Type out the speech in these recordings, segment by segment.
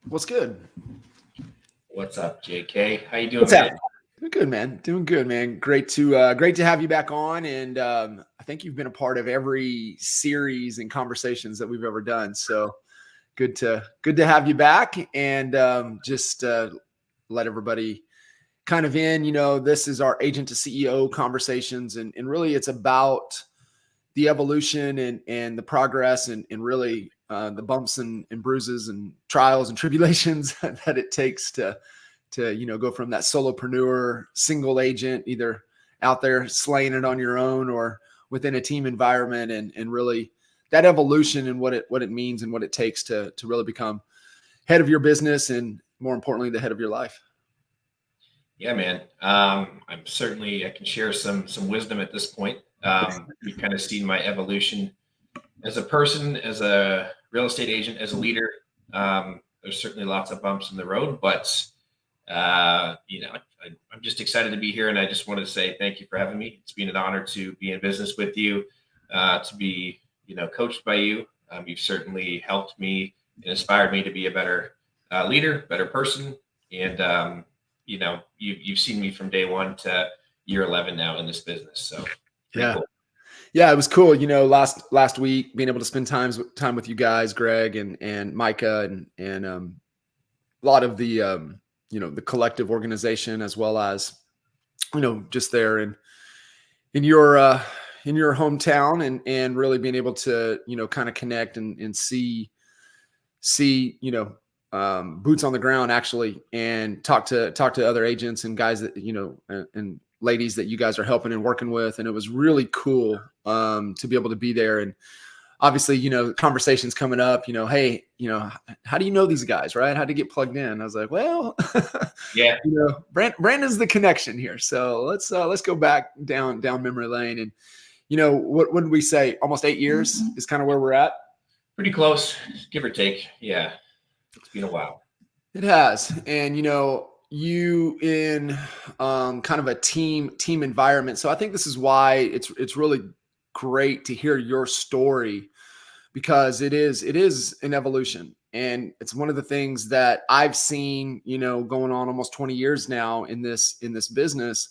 What's good? What's up, JK? How you doing, What's man? happening? Doing good, man. Doing good, man. Great to have you back on. And I think you've been a part of every series and conversations that we've ever done. So good to have you back. And just let everybody kind of in. This is our agent to CEO conversations, and really it's about the evolution and the progress and really the bumps and bruises and trials and tribulations that it takes to go from that solopreneur single agent, either out there slaying it on your own or within a team environment, and really that evolution and what it means and what it takes to really become head of your business and, more importantly, the head of your life. Yeah, man. I can share some wisdom at this point. You've kind of seen my evolution as a person, as a real estate agent, as a leader. There's certainly lots of bumps in the road, but I'm just excited to be here, and I just wanted to say thank you for having me. It's been an honor to be in business with you, to be coached by you. You've certainly helped me and inspired me to be a better leader, better person, and you've seen me from day one to year 11 now in this business. So pretty Yeah. cool. Yeah, it was cool. Last week being able to spend time with you guys, Greg and Micah, and a lot of the the collective organization, as well as just there in your hometown, and really being able to kind of connect and see boots on the ground actually, and talk to other agents and guys that and ladies that you guys are helping and working with. And it was really cool to be able to be there. And obviously, conversations coming up, hey, how do you know these guys, right? How to get plugged in? I was like, well, Yeah. Brandon's the connection here. So let's go back down memory lane. And what did we say? Almost 8 years is kind of where we're at. Pretty close, give or take. Yeah. It's been a while. It has. And you in kind of a team environment. So I think this is why it's really great to hear your story, because it is an evolution. And it's one of the things that I've seen, going on almost 20 years now in this business,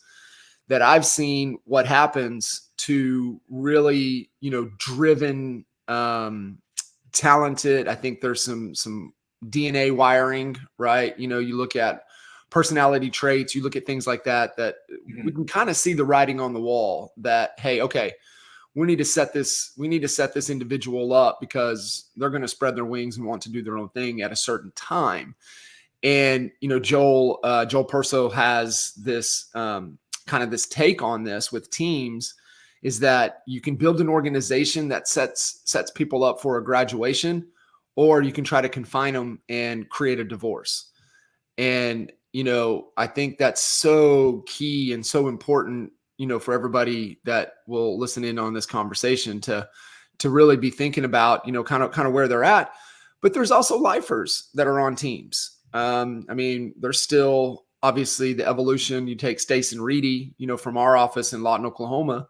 that I've seen what happens to really, driven, talented. I think there's some DNA wiring, right? You look at personality traits, you look at things like that we can kind of see the writing on the wall that, hey, okay, we need to set this individual up because they're going to spread their wings and want to do their own thing at a certain time. And Joel Perso has this kind of this take on this with teams, is that you can build an organization that sets people up for a graduation, or you can try to confine them and create a divorce. And I think that's so key and so important, for everybody that will listen in on this conversation, to really be thinking about, kind of where they're at. But there's also lifers that are on teams. There's still obviously the evolution. You take Stace and Reedy, from our office in Lawton, Oklahoma.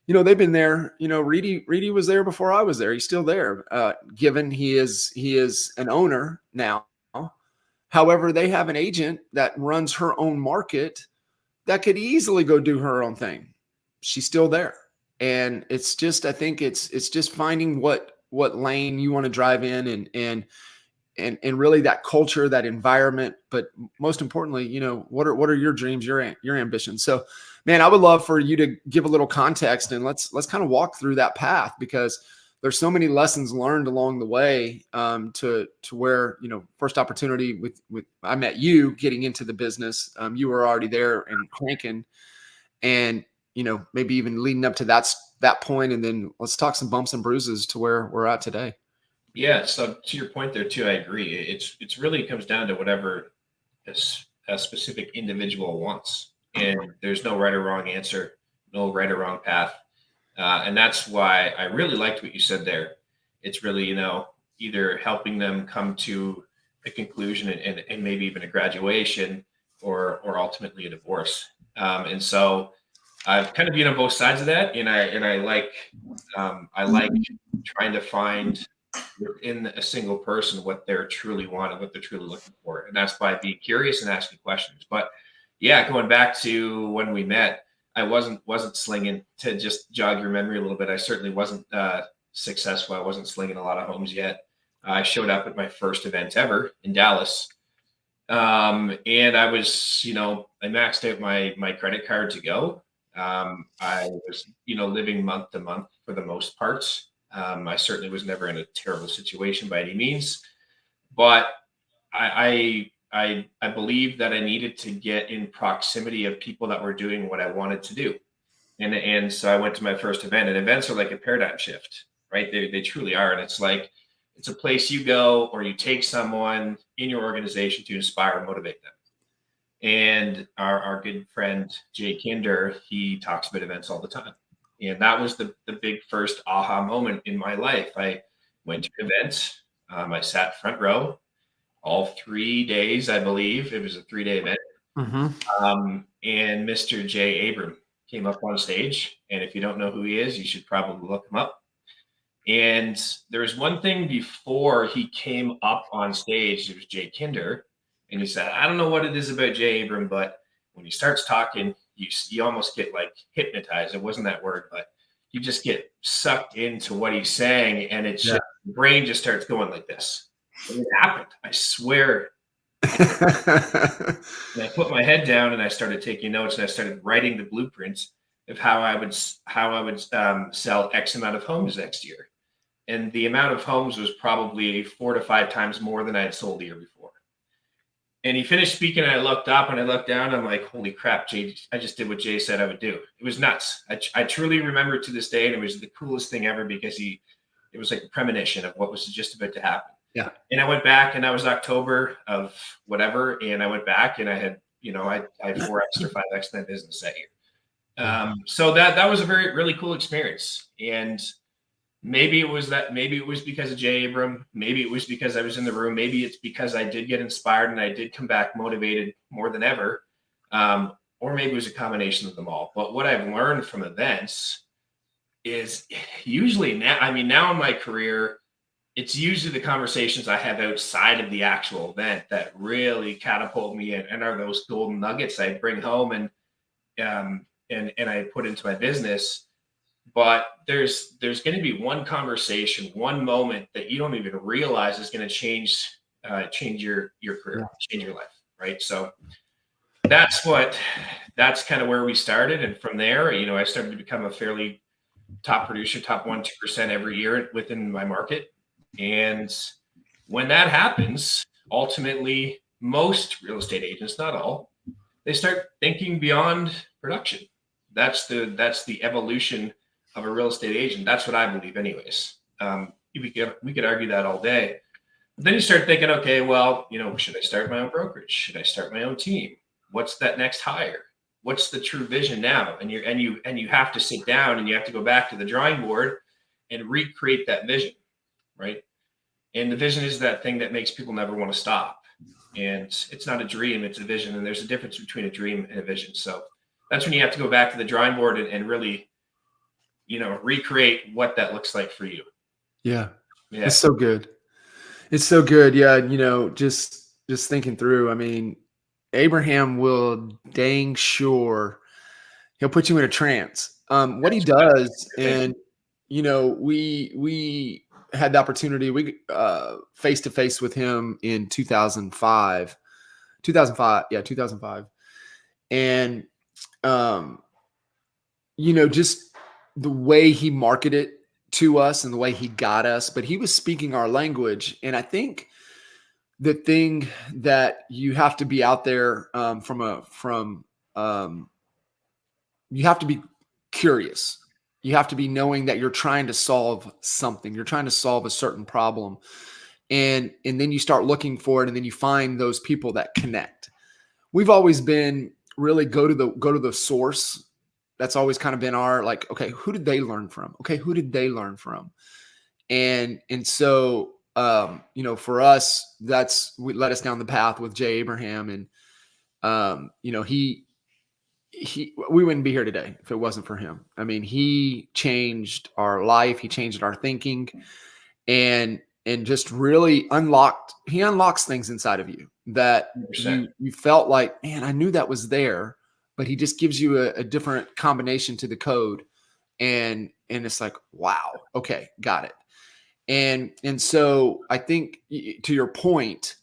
They've been there. Reedy was there before I was there. He's still there, given he is an owner now. However, they have an agent that runs her own market that could easily go do her own thing. She's still there. And it's just, I think it's just finding what lane you want to drive in, and really that culture, that environment. But most importantly, what are your dreams, your ambitions? So, man, I would love for you to give a little context, and let's kind of walk through that path, because there's so many lessons learned along the way, to where, first opportunity with I met you getting into the business. You were already there and cranking, and maybe even leading up to that point. And then let's talk some bumps and bruises to where we're at today. Yeah. So to your point there too, I agree. It's really comes down to whatever a specific individual wants, and there's no right or wrong answer, no right or wrong path. And that's why I really liked what you said there. It's really, either helping them come to a conclusion and maybe even a graduation, or ultimately a divorce. And so I've kind of been on both sides of that, and I like trying to find within a single person what they're truly wanting, what they're truly looking for. And that's by being curious and asking questions. But yeah, going back to when we met, I wasn't slinging, to just jog your memory a little bit. I certainly wasn't successful. I wasn't slinging a lot of homes yet. I showed up at my first event ever in Dallas. And I was, I maxed out my credit card to go. I was, living month to month for the most parts. I certainly was never in a terrible situation by any means, but I believed that I needed to get in proximity of people that were doing what I wanted to do. And so I went to my first event, and events are like a paradigm shift, right? They truly are. And it's like, it's a place you go or you take someone in your organization to inspire and motivate them. And our good friend, Jay Kinder, he talks about events all the time. And that was the big first aha moment in my life. I went to an event. I sat front row all 3 days, I believe. It was a 3-day event. And Mr. Jay Abram came up on stage. And if you don't know who he is, you should probably look him up. And there was one thing before he came up on stage. It was Jay Kinder. And he said, I don't know what it is about Jay Abram, but when he starts talking, you almost get like hypnotized. It wasn't that word, but you just get sucked into what he's saying. And it's just, the brain just starts going like this. And it happened. I swear. And I put my head down and I started taking notes, and I started writing the blueprints of how I would sell X amount of homes next year. And the amount of homes was probably 4 to 5 times more than I had sold the year before. And he finished speaking, and I looked up and I looked down. And I'm like, holy crap, Jay, I just did what Jay said I would do. It was nuts. I truly remember it to this day. And it was the coolest thing ever, because it was like a premonition of what was just about to happen. Yeah. And I went back, and that was October of whatever. And I went back, and I had, I had 4X or 5X in that business that year. So that was a really cool experience. And maybe it was because of Jay Abram. Maybe it was because I was in the room. Maybe it's because I did get inspired and I did come back motivated more than ever. Or maybe it was a combination of them all. But what I've learned from events is usually now in my career, it's usually the conversations I have outside of the actual event that really catapult me and are those golden nuggets I bring home and I put into my business. But there's going to be one conversation, one moment that you don't even realize is going to change your career, change your life, right? So that's kind of where we started, and from there, I started to become a fairly top producer, top 1-2% every year within my market. And when that happens, ultimately, most real estate agents, not all, they start thinking beyond production. That's the evolution of a real estate agent. That's what I believe anyways. We could argue that all day. But then you start thinking, okay, well, should I start my own brokerage? Should I start my own team? What's that next hire? What's the true vision now? And you have to sit down and you have to go back to the drawing board and recreate that vision, right? And the vision is that thing that makes people never want to stop. And it's not a dream, it's a vision. And there's a difference between a dream and a vision. So that's when you have to go back to the drawing board and really, recreate what that looks like for you. Yeah. It's so good. It's so good. Yeah. Just thinking through, Abraham will dang sure he'll put you in a trance. What he does, and we had the opportunity, we face to face with him in 2005. And just the way he marketed to us and the way he got us, but he was speaking our language. And I think the thing that you have to be out there you have to be curious. You have to be knowing that you're trying to solve something. You're trying to solve a certain problem. And then you start looking for it, and then you find those people that connect. We've always been really go to the source. That's always kind of been our, like, okay, who did they learn from? Okay, who did they learn from? And so for us, we led us down the path with Jay Abraham, and we wouldn't be here today if it wasn't for him. He changed our life. He changed our thinking. And just really he unlocks things inside of you that 100%. you felt like, man, I knew that was there, but he just gives you a different combination to the code. And it's like, wow, okay, got it. And so I think, to your point,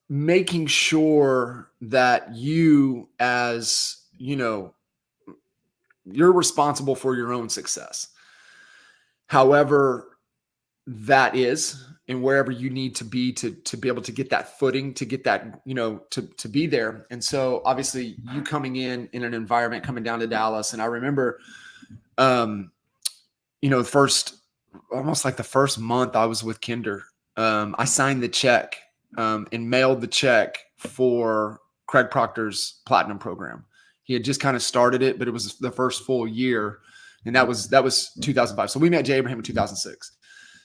making sure that you, as you're responsible for your own success, however that is, and wherever you need to be to be able to get that footing, to get that, to be there. And so obviously you coming in an environment, coming down to Dallas. And I remember, almost like the first month I was with Kinder, I signed the check, and mailed the check for Craig Proctor's Platinum program. He had just kind of started it, but it was the first full year. And that was 2005. So we met Jay Abraham in 2006.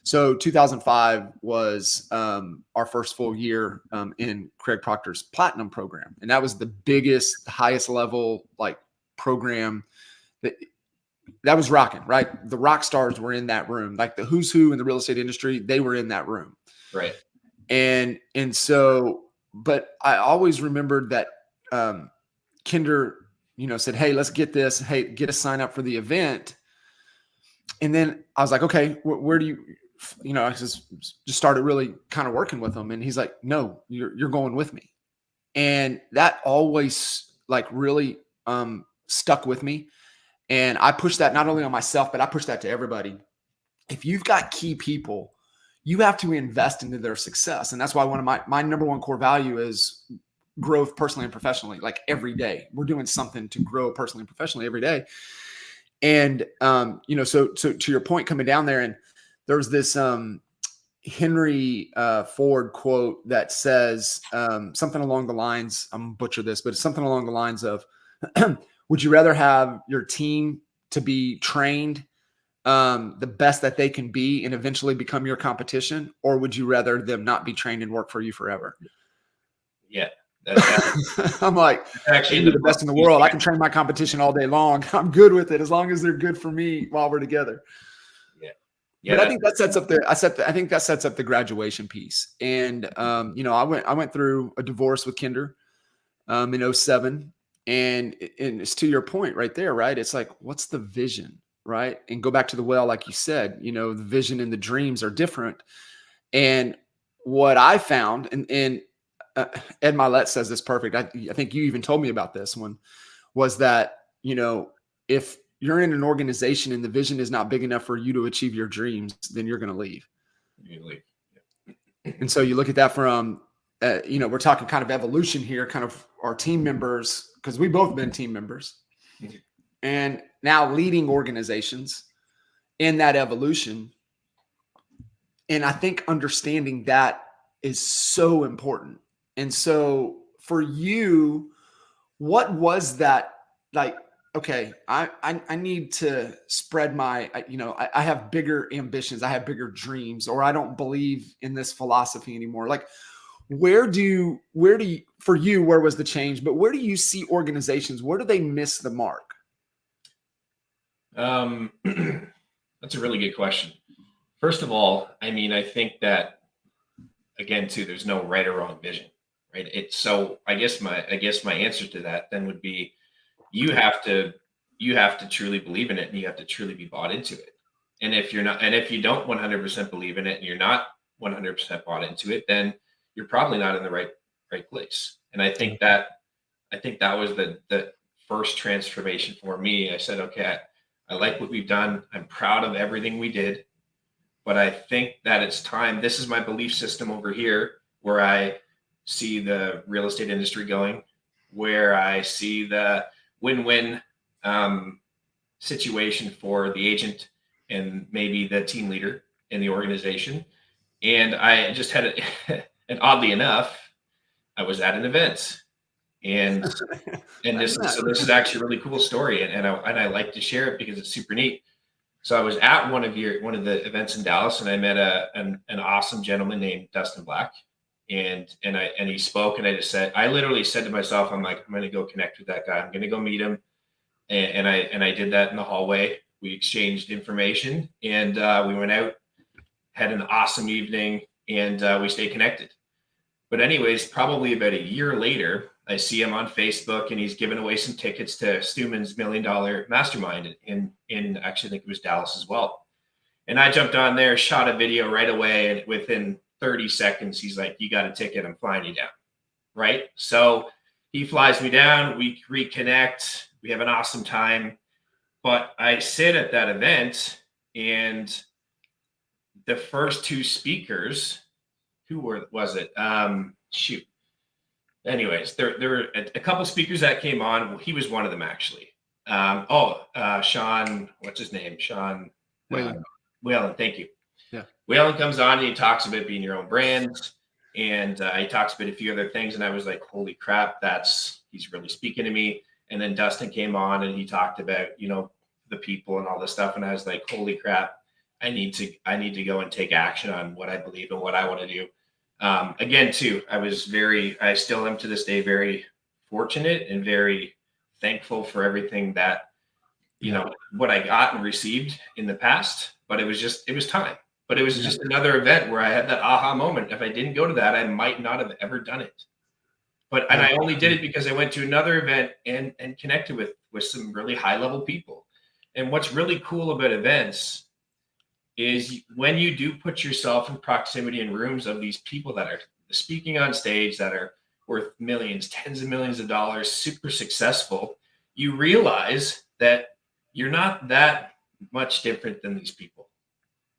So 2005 was our first full year in Craig Proctor's Platinum program. And that was the biggest, highest level program that was rocking, right? The rock stars were in that room, like the who's who in the real estate industry. They were in that room. Right. And so, but I always remembered that Kinder, said, hey, let's get this. Hey, get a sign up for the event. And then I was like, okay, where do you, I just started really kind of working with him. And he's like, no, you're going with me. And that always really stuck with me. And I push that not only on myself, but I push that to everybody. If you've got key people, you have to invest into their success. And that's why one of my number one core value is growth personally and professionally. Like every day we're doing something to grow personally and professionally every day. And, so to your point, coming down there, and there was this Henry Ford quote that says something along the lines, I'm gonna butcher this, but it's something along the lines of, would you rather have your team to be trained the best that they can be and eventually become your competition, or would you rather them not be trained and work for you forever? Yeah. I'm like, actually the best in the world. I can train my competition all day long. I'm good with it as long as they're good for me while we're together. Yeah. But I think that sets up I think that sets up the graduation piece. And I went through a divorce with Kinder in 2007. And it's to your point right there, right? It's like, what's the vision, right? And go back to the well, like you said, the vision and the dreams are different. And what I found, and Ed Milet says this perfect. I think you even told me about this one, was that, if you're in an organization and the vision is not big enough for you to achieve your dreams, then you're going to leave. And so you look at that from, we're talking kind of evolution here, kind of our team members, because we've both been team members, and now leading organizations in that evolution. And I think understanding that is so important. And so for you, what was that like? Okay, I need to spread my, I have bigger ambitions. I have bigger dreams, or I don't believe in this philosophy anymore. Like, where do you, for you, where was the change? But where do you see organizations? Where do they miss the mark? That's a really good question. First of all, I think that, again, too, there's no right or wrong vision, right? It's so, I guess my answer to that then would be, you have to truly believe in it, and you have to truly be bought into it. And if you're not, and if you don't 100% believe in it, and you're not 100% bought into it, then you're probably not in the right place. And I think that was the first transformation for me. I said, okay, I like what we've done. I'm proud of everything we did. But I think that it's time. This is my belief system over here, where I see the real estate industry going, where I see the win-win situation for the agent and maybe the team leader in the organization. And I just had it, and oddly enough, I was at an event, and this is actually a really cool story, and I like to share it because it's super neat. So I was at one of the events in Dallas, and I met an awesome gentleman named Dustin Black, and he spoke, and I literally said to myself, I'm like, I'm going to go connect with that guy. I'm going to go meet him. And I did that in the hallway. We exchanged information, and we went out had an awesome evening, and we stayed connected. But anyways, probably about a year later, I see him on Facebook, and he's giving away some tickets to Stuman's $1 Million Mastermind in actually I think it was Dallas as well. And I jumped on there, shot a video right away, and within 30 seconds, he's like, "You got a ticket? I'm flying you down." Right? So he flies me down. We reconnect. We have an awesome time. But I sit at that event, and the first two speakers, was it? Shoot. Anyways, there were a couple speakers that came on. He was one of them, actually. Sean, what's his name? Sean Whalen. Whalen, thank you. Yeah. Whalen comes on and he talks about being your own brand. And he talks about a few other things. And I was like, holy crap, he's really speaking to me. And then Dustin came on and he talked about, the people and all this stuff. And I was like, holy crap, I need to go and take action on what I believe and what I want to do. Again, too, I still am to this day very fortunate and very thankful for everything that, what I got and received in the past. But it was time. But it was just another event where I had that aha moment. If I didn't go to that, I might not have ever done it. And I only did it because I went to another event and connected with some really high level people. And what's really cool about events is when you do put yourself in proximity in rooms of these people that are speaking on stage, that are worth millions, tens of millions of dollars, super successful, you realize that you're not that much different than these people.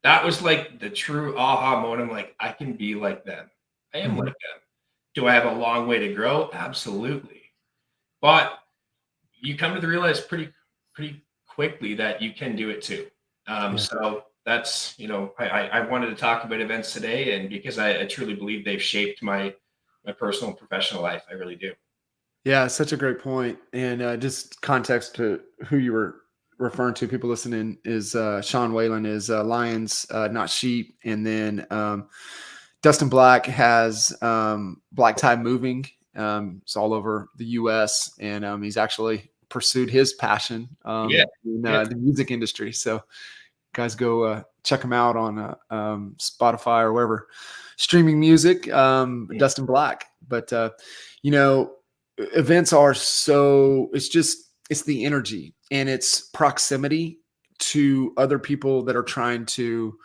That was like the true aha moment. I'm like, I can be like them. I am like them. Do I have a long way to grow? Absolutely. But you come to the realize pretty quickly that you can do it too. So that's, I wanted to talk about events today, and because I truly believe they've shaped my personal and professional life. I really do. Yeah, such a great point. And just context to who you were referring to, people listening, is Sean Whalen is Lions, Not Sheep. And then Dustin Black has Black Tie Moving. It's all over the U.S. And he's actually pursued his passion in the music industry. So guys, go check him out on Spotify or wherever streaming music. Dustin Black. But events are it's the energy and it's proximity to other people that are trying to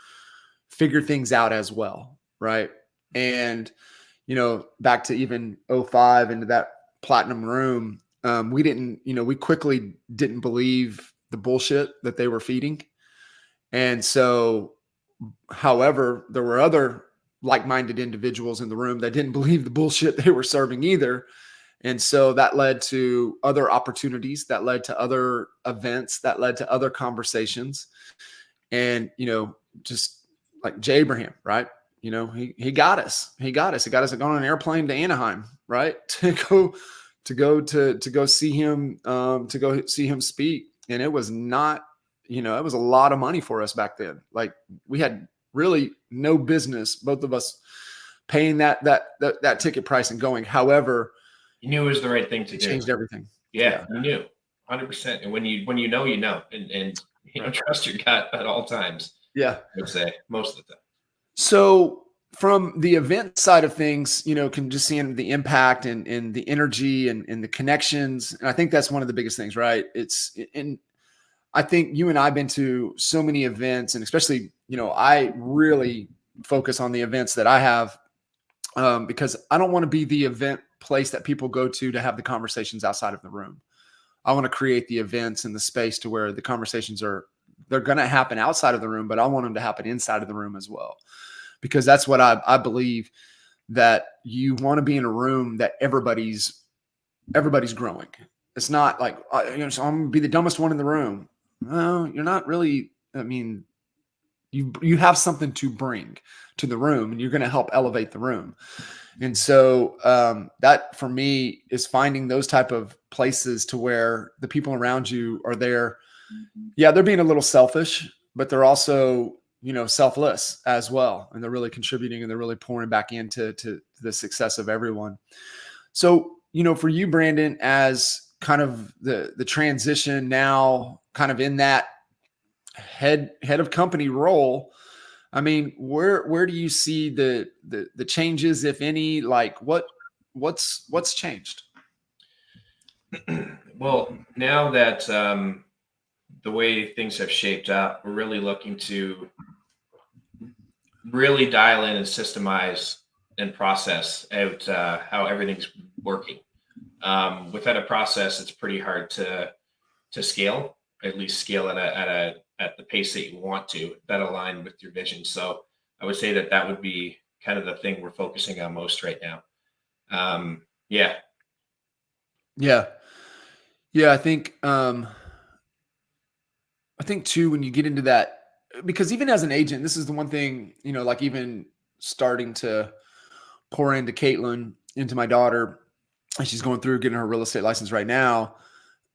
figure things out as well. Right. And, back to even 05 into that platinum room, we quickly didn't believe the bullshit that they were feeding. And so, however, there were other like-minded individuals in the room that didn't believe the bullshit they were serving either. And so that led to other opportunities, that led to other events, that led to other conversations. And, just like Jay Abraham, right? He got us. He got us on an airplane to Anaheim, right? To go see him speak. And it was not, it was a lot of money for us back then. Like, we had really no business, both of us, paying that ticket price and going. However, you knew it was the right thing to do. Changed everything. Yeah, you knew 100%. And when you know, and trust your gut at all times. Yeah, I would say most of the time. So from the event side of things, can just see the impact and the energy and the connections. And I think that's one of the biggest things, right? I think you and I have been to so many events, and especially, I really focus on the events that I have because I don't want to be the event place that people go to have the conversations outside of the room. I want to create the events and the space to where the conversations they're going to happen outside of the room, but I want them to happen inside of the room as well. Because that's what I believe, that you want to be in a room that everybody's growing. It's not like, so I'm going to be the dumbest one in the room. No, you're not really. I mean, you have something to bring to the room, and you're going to help elevate the room. And so that for me is finding those type of places to where the people around you are there. Yeah, they're being a little selfish, but they're also, selfless as well. And they're really contributing and they're really pouring back into the success of everyone. So, for you, Brandon, as kind of the transition now, kind of in that head of company role, I mean, where do you see the changes, if any? Like what's changed? Well, now that the way things have shaped up, we're really looking to really dial in and systemize and process out how everything's working. Without a process, it's pretty hard to scale, at least scale at the pace that you want to, that align with your vision. So I would say that that would be kind of the thing we're focusing on most right now. Yeah. Yeah. Yeah, I think too, when you get into that, because even as an agent, this is the one thing, like even starting to pour into Caitlin, into my daughter, and she's going through getting her real estate license right now.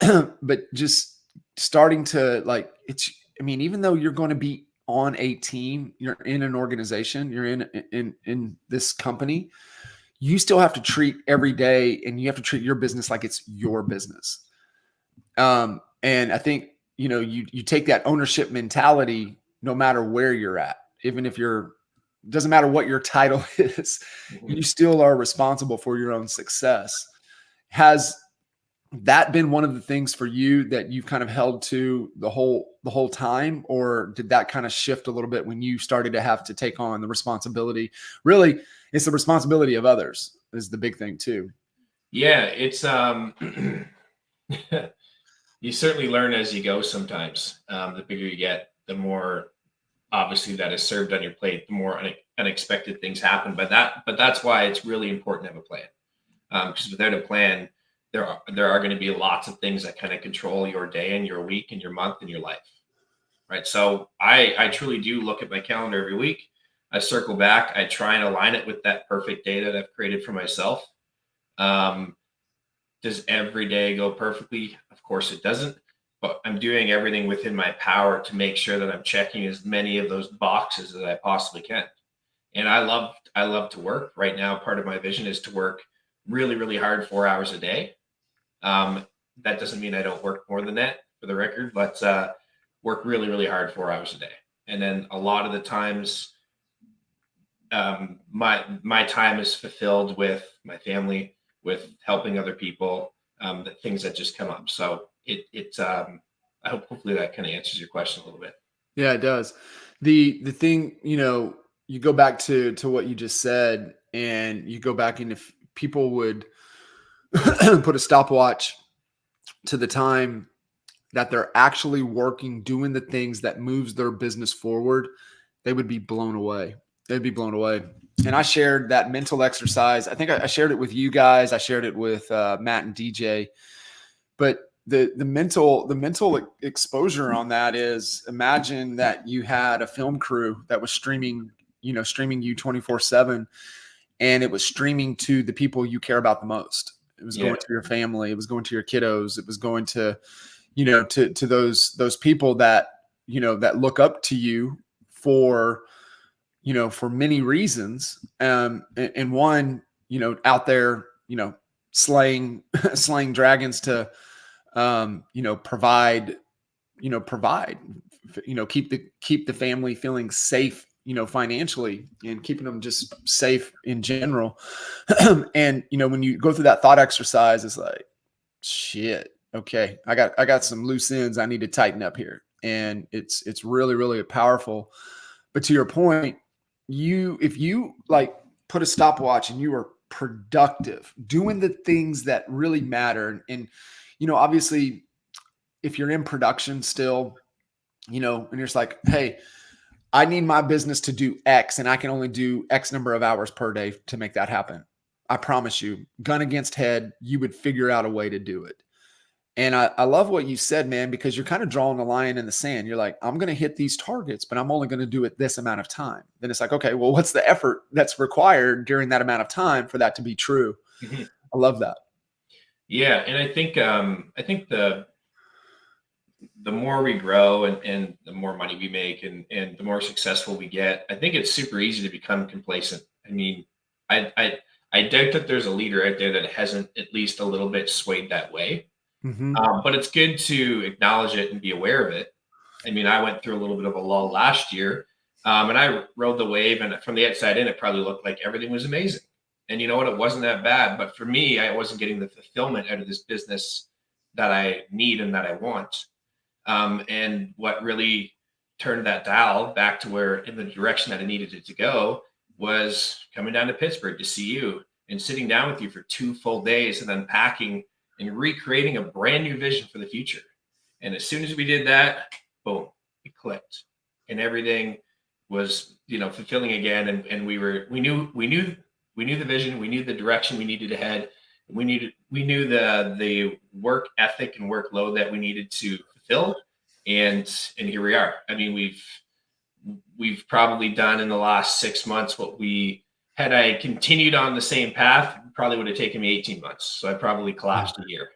But just starting to like, I mean, even though you're going to be on a team, you're in an organization, you're in this company, you still have to treat every day, and you have to treat your business like it's your business. And I think, you take that ownership mentality no matter where you're at, even if doesn't matter what your title is, you still are responsible for your own success. Has that been one of the things for you that you've kind of held to the whole time, or did that kind of shift a little bit when you started to have to take on the responsibility? Really, it's the responsibility of others is the big thing too. Yeah, it's you certainly learn as you go sometimes. The bigger you get, the more obviously that is served on your plate, the more unexpected things happen. But that's why it's really important to have a plan. Because without a plan, there are going to be lots of things that kind of control your day and your week and your month and your life. Right. So I truly do look at my calendar every week. I circle back. I try and align it with that perfect day that I've created for myself. Um, does every day go perfectly? Of course it doesn't, but I'm doing everything within my power to make sure that I'm checking as many of those boxes as I possibly can. And I love to work. Right now, part of my vision is to work really, really hard, 4 hours a day. Um, that doesn't mean I don't work more than that, for the record, but work really, really hard, 4 hours a day. And then a lot of the times, my time is fulfilled with my family, with helping other people, the things that just come up. So I hope hopefully that kind of answers your question a little bit. Yeah, it does. The thing, you go back to what you just said, and you go back, and if people would put a stopwatch to the time that they're actually working, doing the things that moves their business forward, they would be blown away. They'd be blown away. And I shared that mental exercise. I think I shared it with you guys. I shared it with Matt and DJ. But the mental exposure on that is, imagine that you had a film crew that was streaming you 24/7, and it was streaming to the people you care about the most. It was going to your family. It was going to your kiddos. It was going to, to those people that, that look up to you for, for many reasons. And one, out there, slaying, slaying dragons to, provide, keep the family feeling safe, financially, and keeping them just safe in general. And, when you go through that thought exercise, it's like, shit, okay, I got some loose ends I need to tighten up here. And it's really, really powerful. But to your point, if you like put a stopwatch and you are productive, doing the things that really matter. And, obviously, if you're in production still, and you're just like, hey, I need my business to do X, and I can only do X number of hours per day to make that happen. I promise you, gun against head, you would figure out a way to do it. And I love what you said, man, because you're kind of drawing a line in the sand. You're like, I'm going to hit these targets, but I'm only going to do it this amount of time. Then it's like, okay, well, what's the effort that's required during that amount of time for that to be true? Mhm. I love that. Yeah, and I think the more we grow and the more money we make and the more successful we get, I think it's super easy to become complacent. I mean, I doubt that there's a leader out there that hasn't at least a little bit swayed that way. Mm-hmm. But it's good to acknowledge it and be aware of it. I mean, I went through a little bit of a lull last year, And I rode the wave, and from the outside in, it probably looked like everything was amazing. And you know what? It wasn't that bad. But for me, I wasn't getting the fulfillment out of this business that I need and that I want. And what really turned that dial back to where in the direction that I needed it to go was coming down to Pittsburgh to see you and sitting down with you for 2 full days and unpacking and recreating a brand new vision for the future. And as soon as we did that, boom, it clicked, and everything was, fulfilling again. And we knew the vision, we knew the direction we needed to head. We knew the work ethic and workload that we needed to fulfill. And here we are. I mean, we've probably done in the last 6 months what had I continued on the same path, probably would have taken me 18 months. So I probably collapsed a year.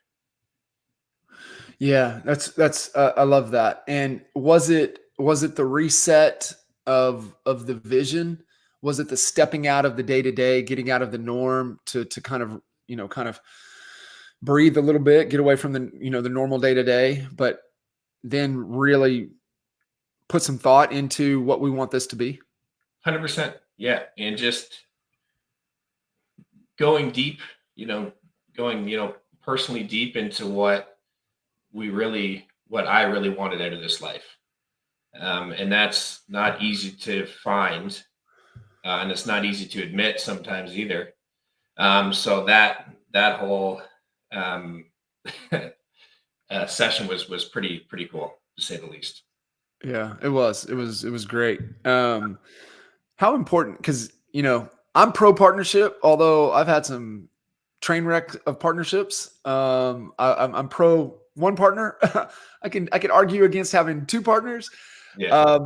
Yeah, that's I love that. And was it the reset of the vision? Was it the stepping out of the day-to-day, getting out of the norm to kind of, kind of breathe a little bit, get away from the, the normal day-to-day, but then really put some thought into what we want this to be? 100%. Yeah. And just going deep, going personally deep into what I really wanted out of this life. And that's not easy to find. And it's not easy to admit sometimes either. So that whole session was pretty cool, to say the least. Yeah, it was great. How important, because, I'm pro partnership, although I've had some train wreck of partnerships. I'm pro one partner. I can argue against having 2 partners. Yeah.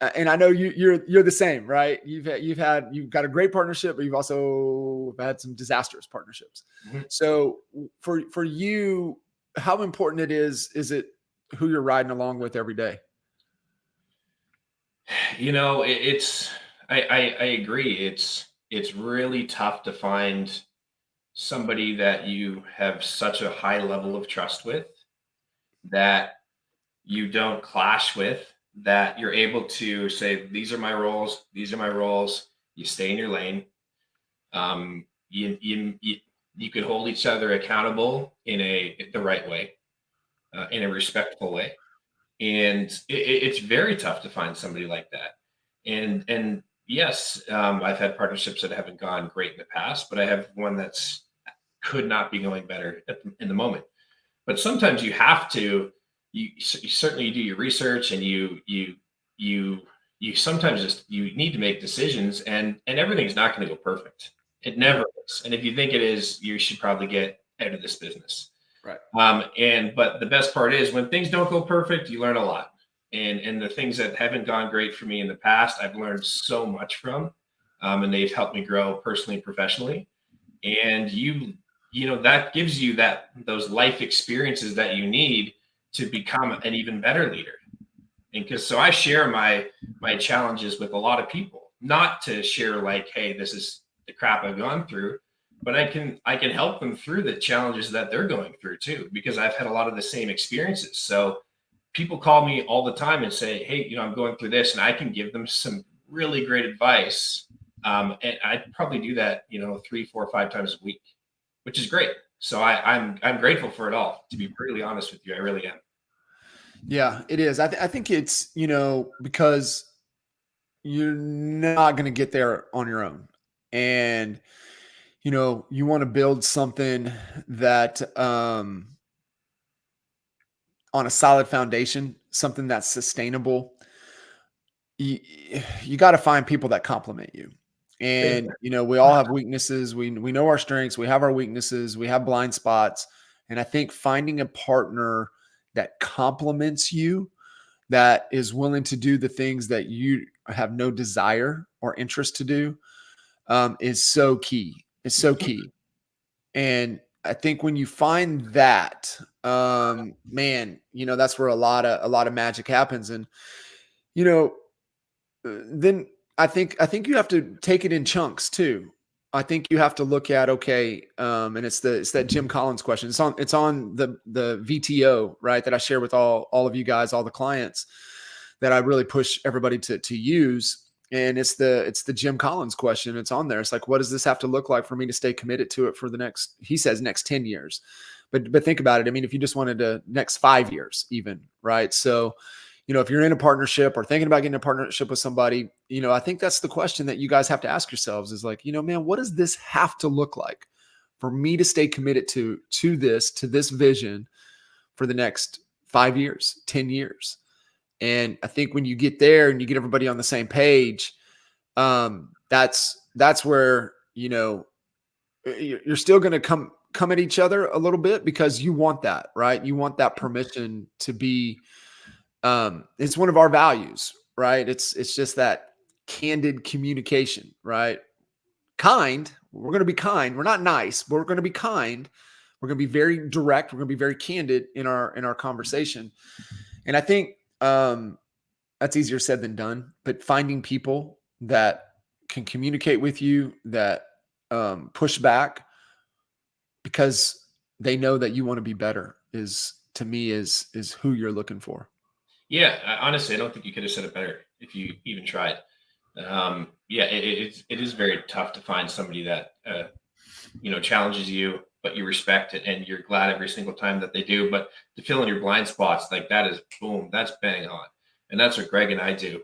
And I know you're the same, right? You've got a great partnership, but you've also had some disastrous partnerships. Mm-hmm. So for you, how important is it who you're riding along with every day? I agree. It's really tough to find somebody that you have such a high level of trust with, that you don't clash with, that you're able to say, these are my roles. These are my roles. You stay in your lane. You could hold each other accountable in the right way, in a respectful way. And it's very tough to find somebody like that. And yes, I've had partnerships that haven't gone great in the past, but I have one that's could not be going better in the moment. But sometimes you have to. You certainly do your research, and you sometimes just you need to make decisions, and everything's not going to go perfect. It never is. And if you think it is, you should probably get out of this business. Right. But the best part is when things don't go perfect, you learn a lot. And the things that haven't gone great for me in the past, I've learned so much from, and they've helped me grow personally and professionally. And that gives you those life experiences that you need to become an even better leader. And so I share my challenges with a lot of people, not to share like, hey, this is the crap I've gone through, but I can help them through the challenges that they're going through too, because I've had a lot of the same experiences. So people call me all the time and say, hey, I'm going through this, and I can give them some really great advice. And I probably do that, 3, 4, 5 times a week, which is great. So I'm grateful for it all, to be brutally honest with you. I really am. Yeah, it is. I think it's, because you're not going to get there on your own. And, you want to build something that, on a solid foundation, something that's sustainable. You got to find people that complement you. And, we all have weaknesses. We know our strengths. We have our weaknesses. We have blind spots. And I think finding a partner that complements you, that is willing to do the things that you have no desire or interest to do, is so key. It's so key. And I think when you find that, man, that's where a lot of magic happens. And, then I think you have to take it in chunks too. I think you have to look at, okay, and it's that Jim Collins question. It's on the VTO, right, that I share with all of you guys, all the clients, that I really push everybody to use. And it's the Jim Collins question. It's on there. It's like, what does this have to look like for me to stay committed to it for the next, he says, next 10 years. But think about it. I mean, if you just wanted to next 5 years even, right? So, if you're in a partnership or thinking about getting a partnership with somebody, I think that's the question that you guys have to ask yourselves is like, man, what does this have to look like for me to stay committed to this vision for the next 5 years, 10 years? And I think when you get there and you get everybody on the same page, that's where, you're still going to come at each other a little bit because you want that, right? You want that permission to be, it's one of our values, right? It's just that candid communication, right? Kind. We're going to be kind. We're not nice, but we're going to be kind. We're going to be very direct. We're going to be very candid in our conversation. And I think, that's easier said than done, but finding people that can communicate with you, that push back because they know that you want to be better is, to me, is who you're looking for. Yeah, honestly, I don't think you could have said it better if you even tried. Yeah, it is very tough to find somebody that challenges you, but you respect it and you're glad every single time that they do. But to fill in your blind spots, like that is boom, that's bang on. And that's what Greg and I do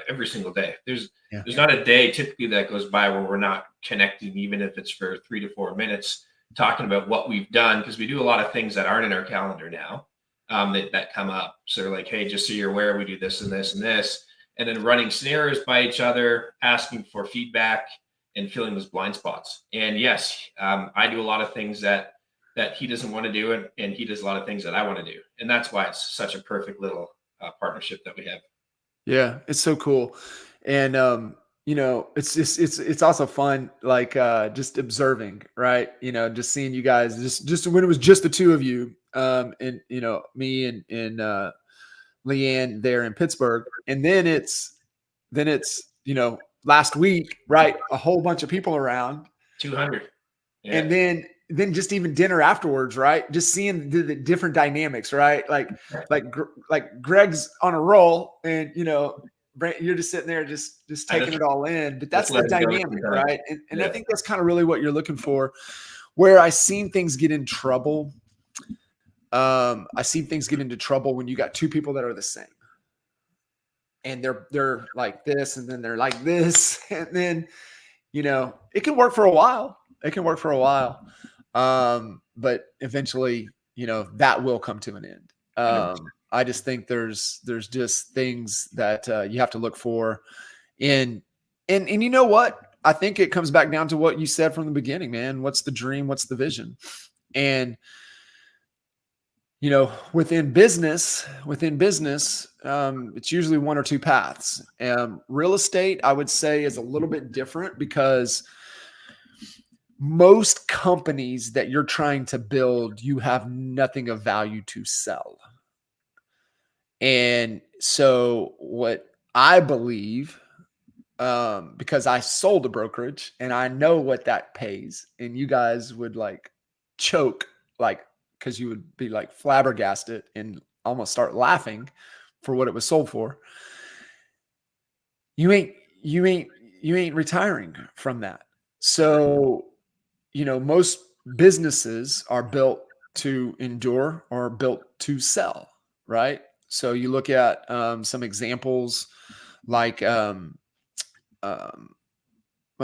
every single day. There's not a day typically that goes by where we're not connecting, even if it's for 3 to 4 minutes, talking about what we've done, because we do a lot of things that aren't in our calendar now, that come up. So they're like, hey, just so you're aware, we do this and this and this, and then running scenarios by each other, asking for feedback and filling those blind spots. And yes, I do a lot of things that he doesn't want to do, and he does a lot of things that I want to do. And that's why it's such a perfect little partnership that we have. Yeah, it's so cool. And it's also fun, like just observing, right? Just seeing you guys just when it was just the two of you, and me and Leanne there in Pittsburgh. And then it's last week, right? A whole bunch of people around. 200. Yeah. And then just even dinner afterwards, right? Just seeing the different dynamics, right? Like Greg's on a roll, and you're just sitting there, just taking it all in. But that's the dynamic, right? And I think that's kind of really what you're looking for. Where I seen things get in trouble, I seen things get into trouble when you got two people that are the same, and they're like this, and then they're like this, and then it can work for a while. It can work for a while. But eventually, that will come to an end. I just think there's just things that you have to look for and you know what? I think it comes back down to what you said from the beginning, man. What's the dream? What's the vision? And within business, it's usually one or two paths. Real estate, I would say, is a little bit different because most companies that you're trying to build, you have nothing of value to sell. And so what I believe, because I sold a brokerage and I know what that pays, and you guys would like choke, like, because you would be like flabbergasted and almost start laughing for what it was sold for. You ain't retiring from that. So, most businesses are built to endure or built to sell, right? So you look at some examples like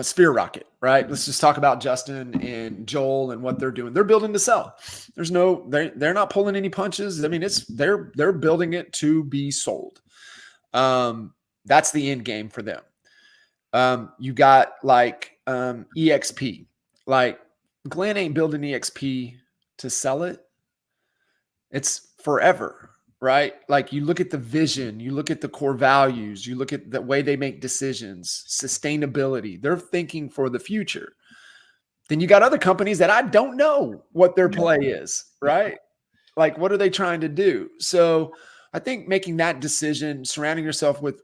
Sphere Rocket, right? Let's just talk about Justin and Joel and what they're doing. They're building to sell. They're not pulling any punches. I mean, they're building it to be sold. That's the end game for them. You got like EXP. Like Glenn ain't building EXP to sell it. It's forever, right? Like you look at the vision, you look at the core values, you look at the way they make decisions, sustainability. They're thinking for the future. Then you got other companies that I don't know what their play is, right? Like, what are they trying to do? So I think making that decision, surrounding yourself with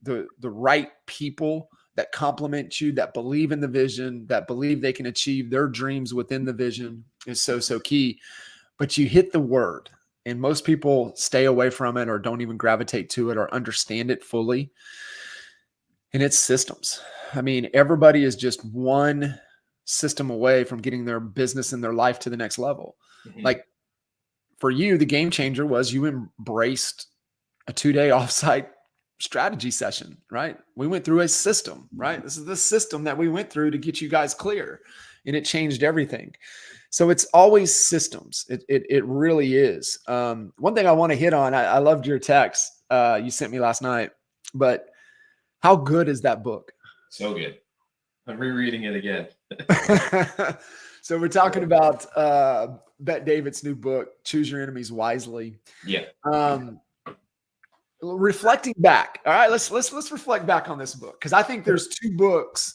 the right people that complement you, that believe in the vision, that believe they can achieve their dreams within the vision is so key. But you hit the word, and most people stay away from it or don't even gravitate to it or understand it fully. And it's systems. I mean, everybody is just one system away from getting their business and their life to the next level. Like for you, the game changer was you embraced a 2-day offsite strategy session, right? We went through a system, right? This is the system that we went through to get you guys clear, and it changed everything. So it's always systems. It really is. One thing I want to hit on, I loved your text you sent me last night, but how good is that book? So good. I'm rereading it again. So we're talking about Bet David's new book, Choose Your Enemies Wisely. Yeah. Reflecting back. All right, let's reflect back on this book, because I think there's 2 books.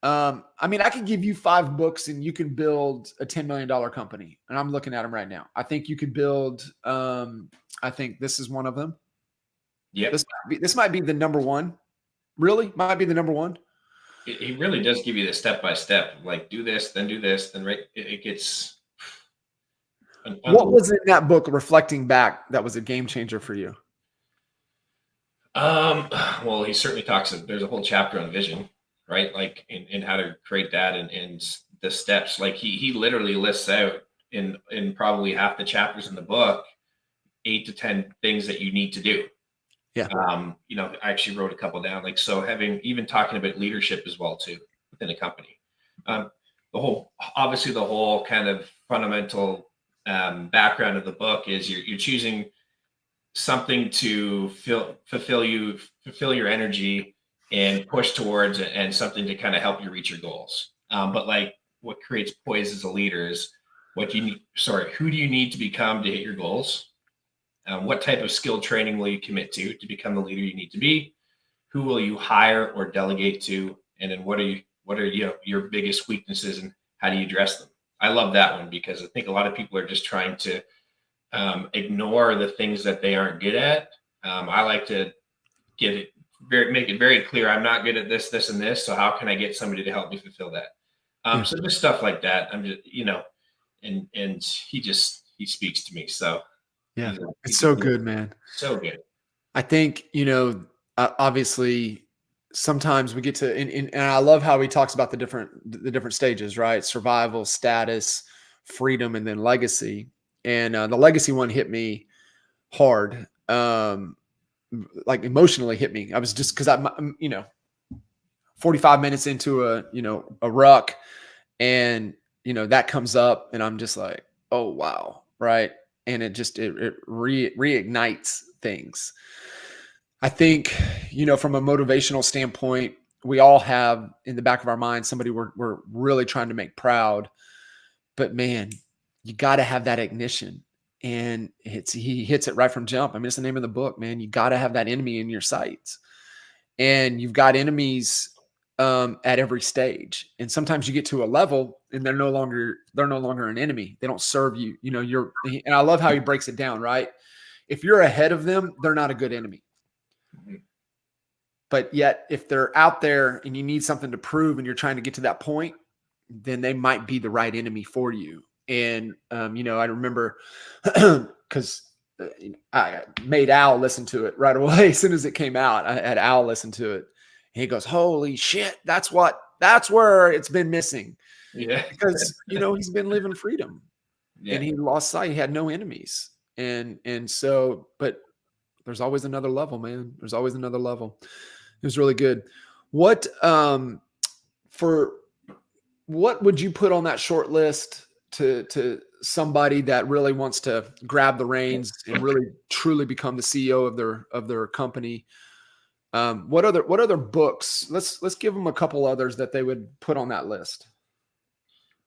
I mean, I could give you 5 books and you can build a $10 million company. And I'm looking at them right now. I think you could build, I think this is one of them. Yeah. This might be the number one. Really? Might be the number one. He really does give you the step-by-step, like do this, then right. It gets. What was in that book, reflecting back, that was a game changer for you? Well, he certainly talks, there's a whole chapter on vision, right? Like in how to create that and the steps. Like he literally lists out in probably half the chapters in the book, 8 to 10 things that you need to do. Yeah. I actually wrote a couple down, like, so even talking about leadership as well too within a company. The whole kind of fundamental background of the book is you're choosing something to fulfill your energy and push towards, and something to kind of help you reach your goals. But like what creates poise as a leader is who do you need to become to hit your goals? What type of skill training will you commit to become the leader you need to be? Who will you hire or delegate to? And then what are your biggest weaknesses, and how do you address them? I love that one, because I think a lot of people are just trying to ignore the things that they aren't good at. I like to make it very clear. I'm not good at this, this, and this. So how can I get somebody to help me fulfill that? So just stuff like that. I'm just, and he speaks to me. So yeah, it's so good, man. So good. I think, obviously sometimes we get to, and I love how he talks about the different stages, right? Survival, status, freedom, and then legacy. And the legacy one hit me hard, like emotionally hit me. I was just, because I'm 45 minutes into a ruck, and that comes up, and I'm just like, oh wow, right? And it reignites things. I think, from a motivational standpoint, we all have in the back of our mind somebody we're really trying to make proud. But man, you got to have that ignition, and he hits it right from jump. I mean, it's the name of the book, man. You got to have that enemy in your sights, and you've got enemies at every stage. And sometimes you get to a level and they're no longer an enemy. They don't serve you. And I love how he breaks it down, right? If you're ahead of them, they're not a good enemy. But yet if they're out there and you need something to prove and you're trying to get to that point, then they might be the right enemy for you. And, I remember because I made Al listen to it right away. As soon as it came out, I had Al listen to it. He goes, holy shit, that's where it's been missing. Yeah. Because, he's been living freedom, and he lost sight. He had no enemies. And so, but there's always another level, man. There's always another level. It was really good. What would you put on that short list to somebody that really wants to grab the reins and really truly become the CEO of their company? What other books? Let's give them a couple others that they would put on that list.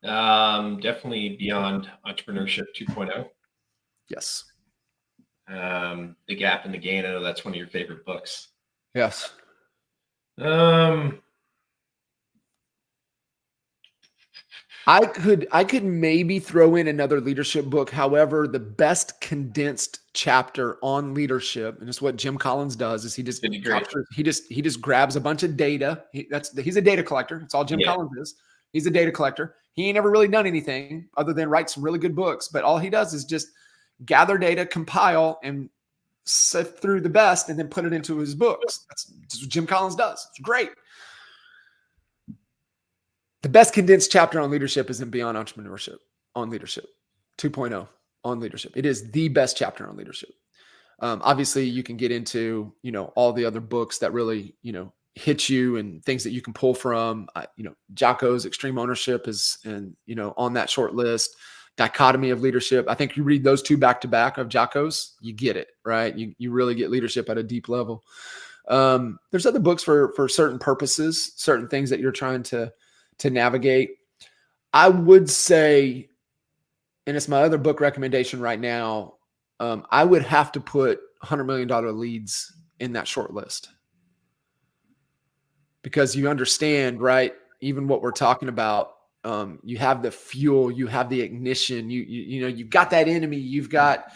Definitely Beyond Entrepreneurship 2.0. Yes. The Gap and the Gain. I know that's one of your favorite books. Yes. I could maybe throw in another leadership book. However, the best condensed chapter on leadership, and it's what Jim Collins does, is he just grabs a bunch of data. He's a data collector. That's all Jim Collins is. He's a data collector. He ain't never really done anything other than write some really good books. But all he does is just gather data, compile, and sift through the best and then put it into his books. That's what Jim Collins does. It's great. The best condensed chapter on leadership is in Beyond Entrepreneurship on Leadership 2.0 on leadership. It is the best chapter on leadership. Obviously, you can get into, all the other books that really, hit you and things that you can pull from. Jocko's Extreme Ownership is, on that short list. Dichotomy of Leadership. I think you read those two back to back of Jocko's, you get it, right? You really get leadership at a deep level. There's other books for certain purposes, certain things that you're trying to navigate. I would say, and it's my other book recommendation right now, I would have to put $100 million leads in that short list, because you understand, right? Even what we're talking about, you have the fuel, you have the ignition, you've got that enemy, you've got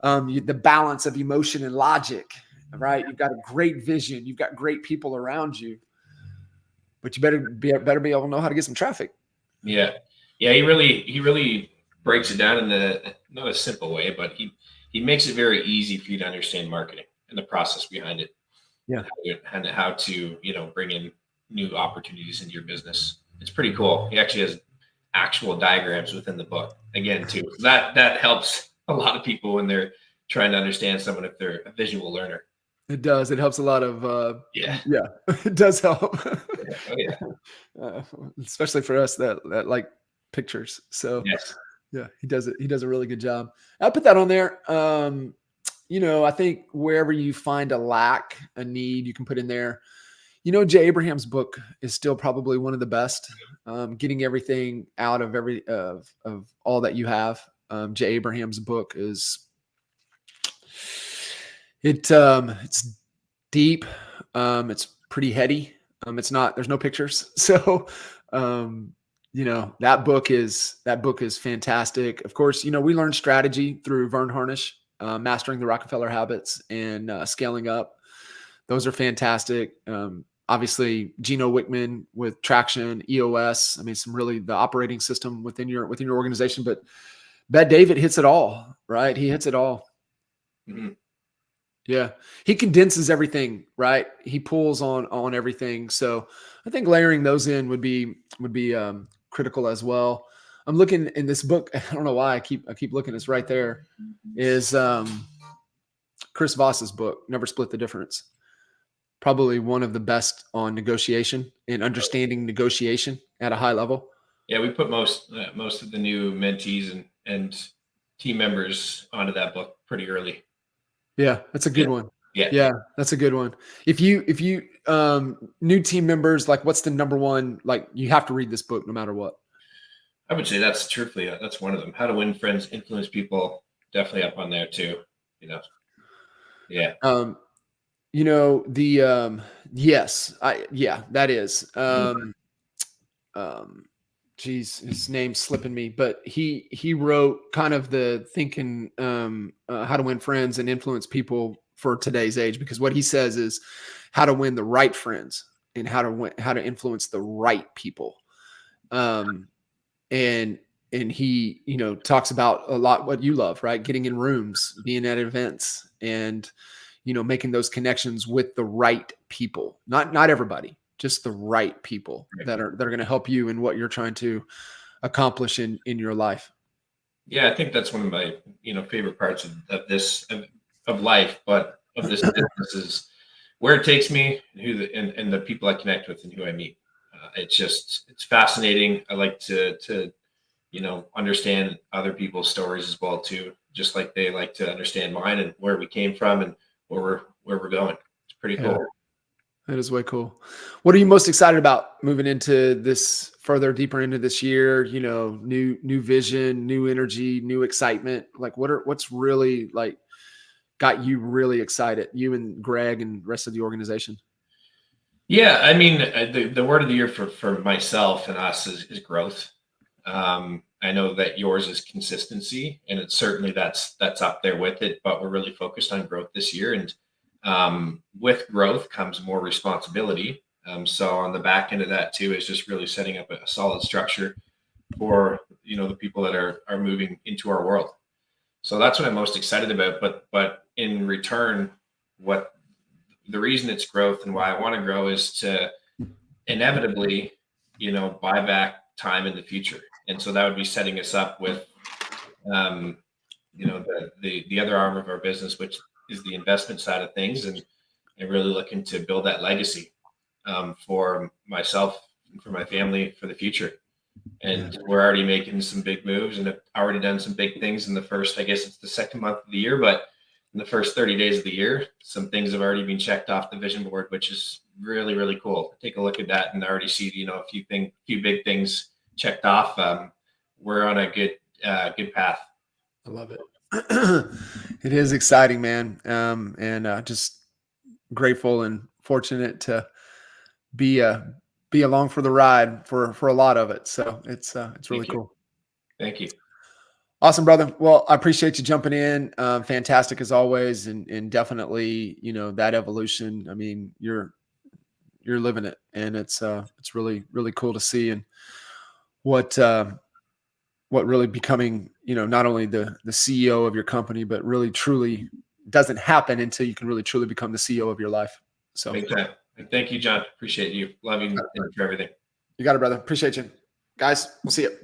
the balance of emotion and logic, right? You've got a great vision, you've got great people around you, but you better be able to know how to get some traffic. Yeah. He really breaks it down in not a simple way, but he makes it very easy for you to understand marketing and the process behind it. Yeah. And how to, bring in new opportunities into your business. It's pretty cool. He actually has actual diagrams within the book again, too. That helps a lot of people when they're trying to understand someone if they're a visual learner. It does. It helps a lot of, yeah, it does help. Oh, yeah. Especially for us that like pictures. So yes. Yeah, he does it. He does a really good job. I'll put that on there. I think wherever you find a lack, a need, you can put in there. Jay Abraham's book is still probably one of the best. Getting everything out of of all that you have. Jay Abraham's book is it's deep. It's pretty heady. There's no pictures. So that book is fantastic. Of course, we learned strategy through Vern Harnish, Mastering the Rockefeller Habits and Scaling Up. Those are fantastic. Obviously, Gino Wickman with Traction, EOS. I mean, the operating system within your organization. But Bet David hits it all, right? He hits it all. Mm-hmm. Yeah, he condenses everything, right? He pulls on everything. So I think layering those in would be critical as well. I'm looking in this book. I don't know why I keep looking. It's right there. Is Chris Voss's book, Never Split the Difference. Probably one of the best on negotiation and understanding negotiation at a high level. Yeah, we put most of the new mentees and team members onto that book pretty early. Yeah, that's a good one. Yeah, that's a good one. If you new team members, like, what's the number one? Like, you have to read this book no matter what. I would say that's one of them. How to Win Friends, Influence People, definitely up on there too. Yeah. That is. Geez, his name's slipping me, but he wrote kind of the thinking how to win friends and influence people for today's age, because what he says is how to win the right friends and how to influence the right people. And he, talks about a lot what you love, right? Getting in rooms, being at events, and, making those connections with the right people, not everybody, just the right people that are going to help you in what you're trying to accomplish in your life. Yeah, I think that's one of my favorite parts of this of life, but of this business is where it takes me, and the people I connect with and who I meet. It's fascinating. I like to understand other people's stories as well too, just like they like to understand mine and where we came from and where we're going. It's pretty cool. Yeah. That is way cool. What are you most excited about moving into this deeper into this year? New vision, new energy, new excitement. Like, what's really like got you really excited? You and Greg and the rest of the organization. Yeah, I mean, the word of the year for myself and us is growth. I know that yours is consistency, and it's certainly that's up there with it. But we're really focused on growth this year, and with growth comes more responsibility. So on the back end of that too is just really setting up a solid structure for the people that are moving into our world. So that's what I'm most excited about. But in return, what the reason it's growth and why I want to grow is to inevitably, buy back time in the future. And so that would be setting us up with, the other arm of our business, which is the investment side of things, and really looking to build that legacy for myself and for my family for the future. And we're already making some big moves and have already done some big things in the first, I guess it's the second month of the year, but in the first 30 days of the year, some things have already been checked off the vision board, which is really, really cool. Take a look at that and already see, a few big things checked off. We're on a good path. I love it. It is exciting, man. And just grateful and fortunate to be along for the ride for a lot of it. So it's really cool. Thank you. Awesome, brother. Well, I appreciate you jumping in. Fantastic as always. And definitely, that evolution. I mean, you're living it, and it's really, really cool to see. And what really becoming, not only the CEO of your company, but really truly doesn't happen until you can really truly become the CEO of your life. So big time. And thank you, John. Appreciate you. Love you for everything. You got it, brother. Appreciate you. Guys, we'll see you.